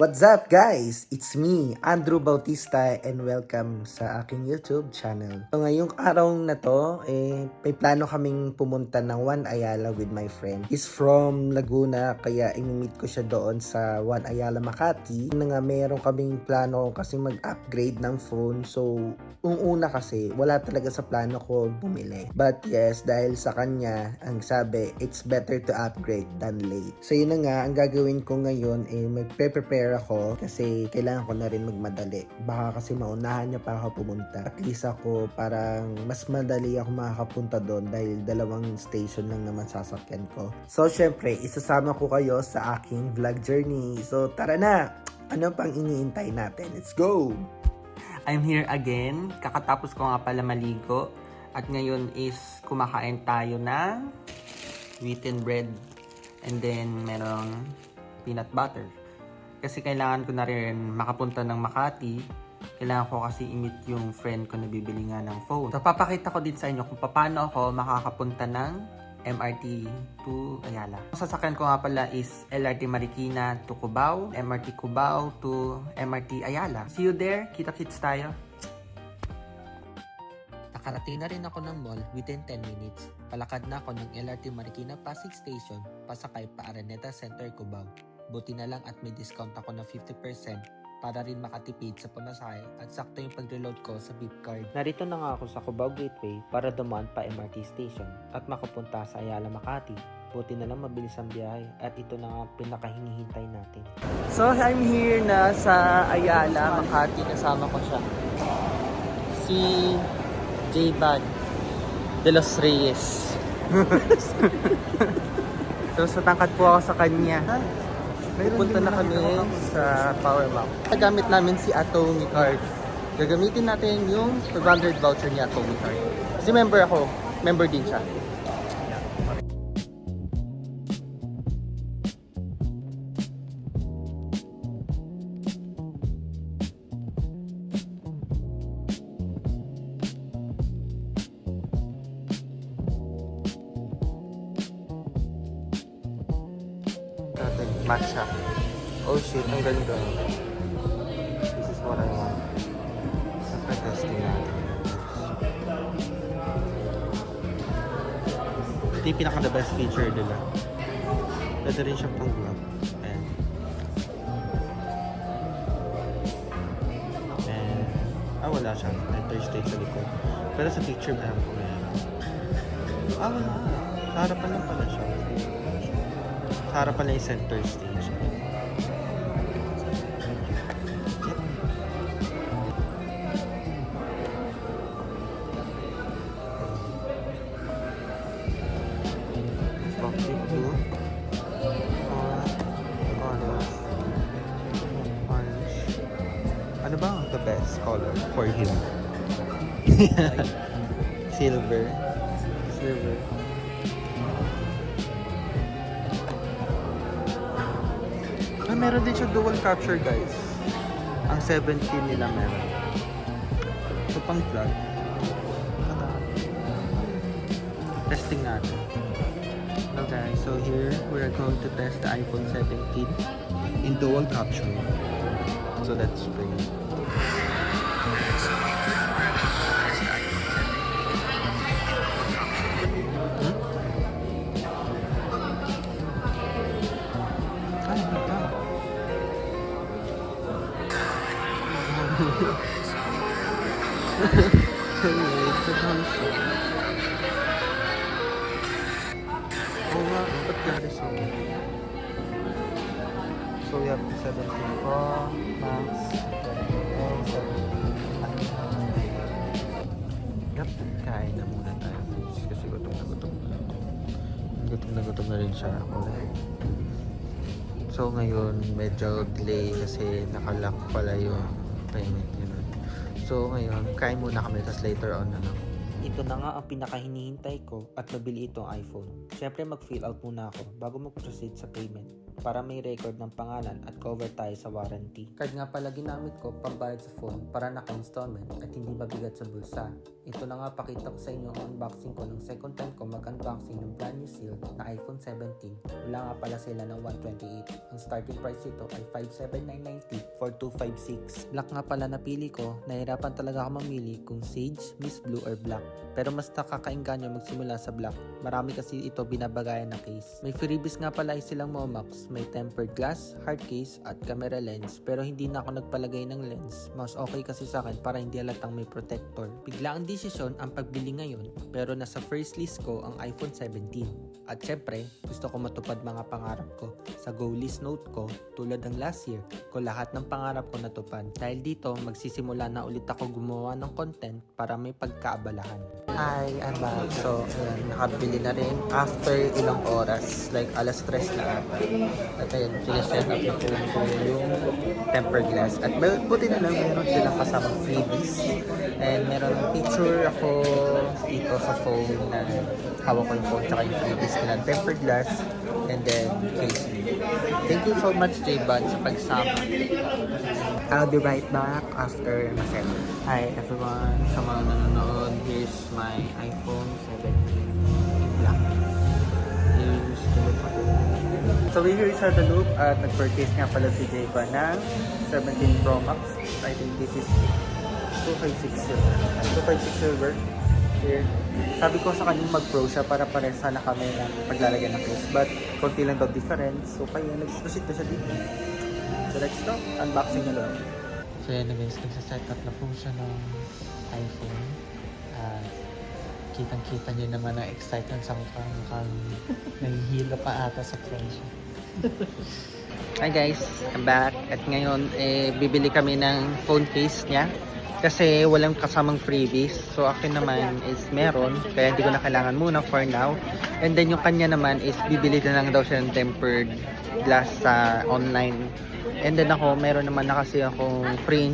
What's up guys? It's me, Andrew Bautista, and welcome sa aking YouTube channel. So ngayong araw na to, may plano kaming pumunta ng One Ayala with my friend. He's from Laguna, kaya imimit ko siya doon sa One Ayala Makati. Na nga meron kaming plano kasi mag-upgrade ng phone. So, una kasi, wala talaga sa plano ko bumili. But yes, dahil sa kanya, ang sabi, it's better to upgrade than late. So yun na nga, ang gagawin ko ngayon, mag-prepare ako kasi kailangan ko na rin magmadali. Baka kasi maunahan niya pa ako pumunta. At least ako parang mas madali ako makakapunta doon dahil dalawang station lang naman sasakyan ko. So syempre, isasama ko kayo sa aking vlog journey. So tara na! Ano pang iniintay natin? Let's go! I'm here again. Kakatapos ko nga pala maligo. At ngayon is kumakain tayo ng wheaten bread. And then merong peanut butter. Kasi kailangan ko na rin makapunta ng Makati. Kailangan ko kasi i-meet yung friend ko na bibili nga ng phone. So, papakita ko din sa inyo kung paano ako makakapunta ng MRT to Ayala. Ang sasakyan ko nga pala is LRT Marikina to Cubao, MRT Cubao to MRT Ayala. See you there. Kita-kits tayo. Nakarating na rin ako ng mall within 10 minutes. Palakad na ako ng LRT Marikina Pasig Station, pasakay pa Araneta Center, Cubao. Buti na lang at may discount ako ng 50% para rin makatipid sa pamasahe at sakto yung pag-reload ko sa beep card. Narito na nga ako sa Cubao Gateway para dumaan pa MRT Station at makapunta sa Ayala Makati. Buti na lang mabilis ang biyahe at ito na nga pinakahinihintay natin. So, I'm here na sa Ayala Makati. Kasama ko siya. Si J-Bag de los Reyes. So, satangkad po ako sa kanya. Pupunta na kami sa Power Bank. Gamit namin si Atomy Card. Gagamitin natin yung 500 voucher ni Atomy Card. Kasi member ako. Member din siya. Matcha. Oh shit, ang ganda. This is what I want. Testing natin. Ito yung pinaka-the best feature nila. Pwede rin siya pang glove. And wala siya. May Thursday sa likod. Pero sa picture meron ko ngayon. Wala. Sa harapan lang pala siya. Sa harapan na yung center stage. Ano ba ang the best color for him? Silver. Silver. Meron din siya dual capture guys. Ang 17 nila meron. So pang vlog. Testing natin. So guys, so here we are going to test the iPhone 17 in dual capture. So let's bring it. Oo nga, ba't gari sa So we have 17 Pro Max and 17. Yep, kain na muna tayo kasi gutom na gutom na. Gutom na rin siya ako. So ngayon medyo delay kasi nakalock pala yung payment yun. So ngayon, kain muna kami tapos later on Ito na nga ang pinakahinihintay ko at nabili itong iPhone. Siyempre mag-fill out muna ako bago mag-proceed sa payment. para may record ng pangalan at cover tayo sa warranty. Card nga pala ginamit ko pambayad sa phone para naka-installment at hindi mabigat sa bulsa. Ito na nga pakita ko sa inyo ang unboxing ko ng second time ko mag-unboxing ng brand new seal na iPhone 17. Wala nga pala sila ng 128. Ang starting price ito ay 57990 for 256. Black nga pala napili ko. Nahirapan talaga ako mamili kung Sage, Miss Blue or Black. Pero mas nakakainganyo magsimula sa Black. Marami kasi ito binabagayan na case. May freebies nga pala silang Momax. May tempered glass, hard case at camera lens. Pero hindi na ako nagpalagay ng lens. Mas okay kasi sa akin para hindi halatang may protector. Bigla ang desisyon ang pagbili ngayon. Pero nasa first list ko ang iPhone 17. At syempre, gusto ko matupad mga pangarap ko. Sa goal list note ko, tulad ng last year, ko lahat ng pangarap ko natupad. Dahil dito, magsisimula na ulit ako gumawa ng content para may pagkaabalahan. Hi, I'm back. So, ayan, nakabili na rin after ilang oras. Like, alas 3 na ata. At ayun, sinaset up na po yung tempered glass. At buti na lang, meron silang kasamang freebies. And meron picture ako dito sa phone na hawak ko yung phone tsaka yung freebies nila. Tempered glass and then case. Thank you so much, J-Bud, sa pagsama. I'll be right back after masel. Hi everyone, sa mga nanonood, here's my iPhone 17 in black. Here's the look of it. So we're here sa The Loop at nag-purchase nga pala si J-Bud ng 17 Pro Max. I think this is 256 silver. 256 silver. Here. Sabi ko sa kanya mag-pro siya para paresa na kami ng paglalagyan ng case. But konti lang daw difference. So kaya nag-proceed na siya dito. So let's go. Unboxing na lang. So yan na guys, nagsaset up na po siya ng iPhone. At kitang-kita nyo naman ang excitement sa mukha. Mukhang nahihilo pa ata sa presyo. Hi guys, I'm back. At ngayon, bibili kami ng phone case niya. Kasi walang kasamang freebies. So akin naman is meron. Kaya hindi ko na kailangan muna for now. And then yung kanya naman is bibili na lang daw siya ng tempered glass sa online. And then ako, meron naman na kasi akong free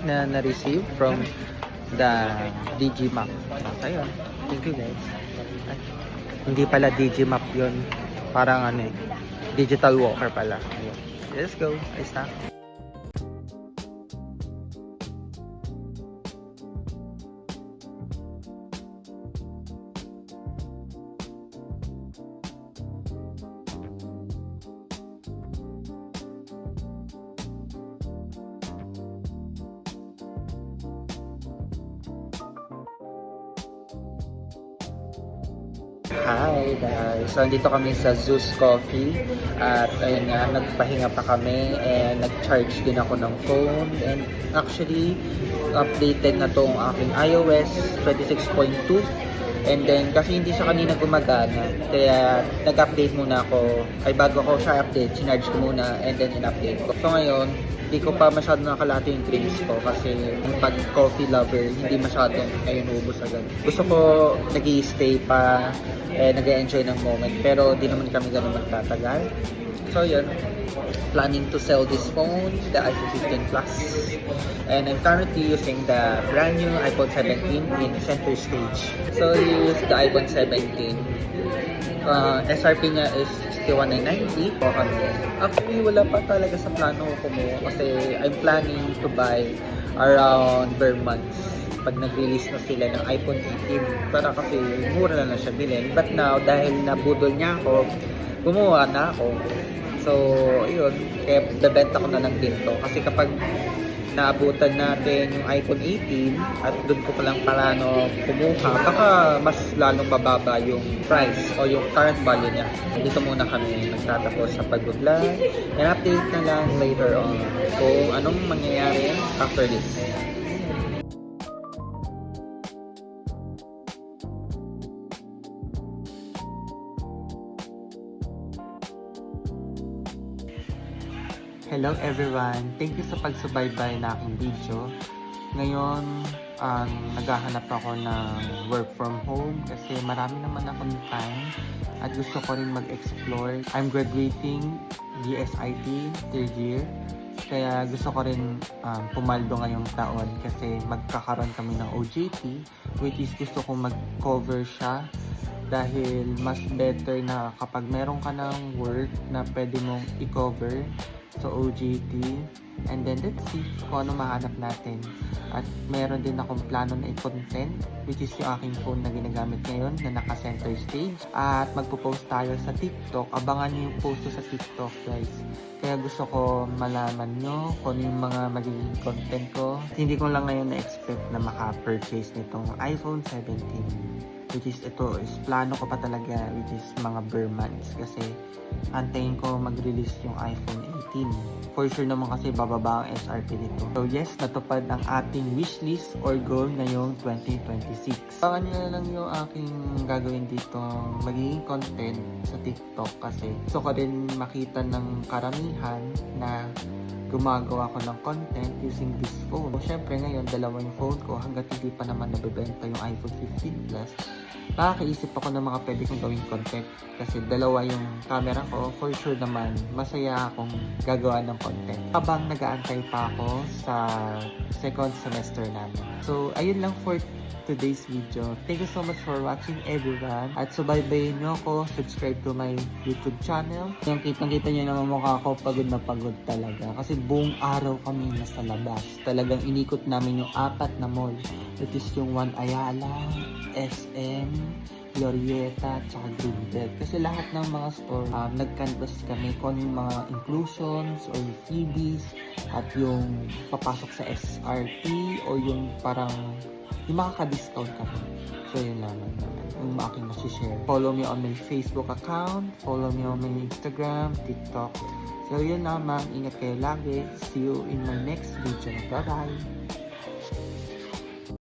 na na-receive from the Digimap. So ayun. Thank you guys. Ay, hindi pala Digimap yun. Parang ano eh. Digital walker pala. Ayun. Let's go. Ayos na. Hi guys! So, andito kami sa Zeus Coffee at ayun nga, nagpahinga pa kami and nag-charge din ako ng phone and actually, updated na tong aking iOS 26.2 and then, kasi hindi siya kanina gumagana kaya nag-update muna ako ay bago ako siya update, sinarge ko muna and then in-update ko. So ngayon, hindi ko pa masyado nakalate yung drinks ko kasi pag coffee lover, hindi masyadong ayun ubos agad. Gusto ko nag-i-stay pa, nag-enjoy ng moment, pero di naman kami ganun magtatagal. So yun, planning to sell this phone, the iPhone 15 Plus. And I'm currently using the brand new iPhone 17 in center stage. So you use the iPhone 17. SRP niya is 61,990 po kami. Actually, wala pa talaga sa plano ko kumuha kasi I'm planning to buy around per month pag nag-release na sila ng iPhone 18 para kasi mura na siya bilhin. But now, dahil nabudol niya ako, gumawa na ako. So, yun. Kaya bebenta ko na lang din to. Kasi kapag naabutan natin yung iPhone 18 at doon ko palang plano kumuha, baka mas lalong bababa yung price o yung current value niya. Dito muna kami nagtatapos sa pag-vlog and update na lang later on kung anong mangyayari after this. Hello everyone! Thank you sa pagsubaybay na aking video. Ngayon, naghahanap ako ng work from home kasi marami naman akong time at gusto ko rin mag-explore. I'm graduating DSIT 3rd year Kaya gusto ko rin pumaldo ngayong taon kasi magkakaroon kami ng OJT, which is gusto ko mag-cover siya dahil mas better na kapag meron ka ng work na pwede mong i-cover sa OJT, and then let's see kung ano mahanap natin. At meron din akong plano na i-content, which is yung aking phone na ginagamit ngayon na naka-center stage, at magpo-post tayo sa TikTok. Abangan niyo yung post ko sa TikTok, guys. Kaya gusto ko malaman nyo kung ano yung mga magiging content ko. At hindi ko lang ngayon na-expect na maka-purchase nitong iPhone 17, which is ito is plano ko pa talaga, which is mga bare months, kasi antayin ko mag-release yung iPhone 18. For sure naman kasi bababa ang SRP nito. So yes, natupad ang ating wishlist or goal ngayong 2026. Abangan nyo na lang yung aking gagawin dito magiging content sa TikTok, kasi gusto ko rin makita ng karamihan na gumagawa ko ng content using this phone. So, syempre ngayon, dalawa yung phone ko, hanggat hindi pa naman nabibenta yung iPhone 15 Plus, nakakaisip ako ng mga pwede kong gawing content. Kasi dalawa yung camera ko, for sure naman, masaya akong gagawa ng content. Habang nag-aantay pa ako sa second semester namin. So, ayun lang for today's video. Thank you so much for watching, everyone. At subaybayin nyo ako, subscribe to my YouTube channel. Yung kitang-kita nyo naman mukha ko, pagod na pagod talaga. Kasi buong araw kami nasa labas. Talagang inikot namin yung 4 na mall. That is yung One Ayala, SM, Glorieta, tsaka Greenbelt. Kasi lahat ng mga store, nag-canvas kami kung yung mga inclusions or yung freebies at yung papasok sa SRT o yung parang yung makaka-discount kami. So yun naman yung aking masishare. Follow me on my Facebook account, follow me on my Instagram, TikTok. So yun naman, ingat kayo lagi. See you in my next video. Bye bye!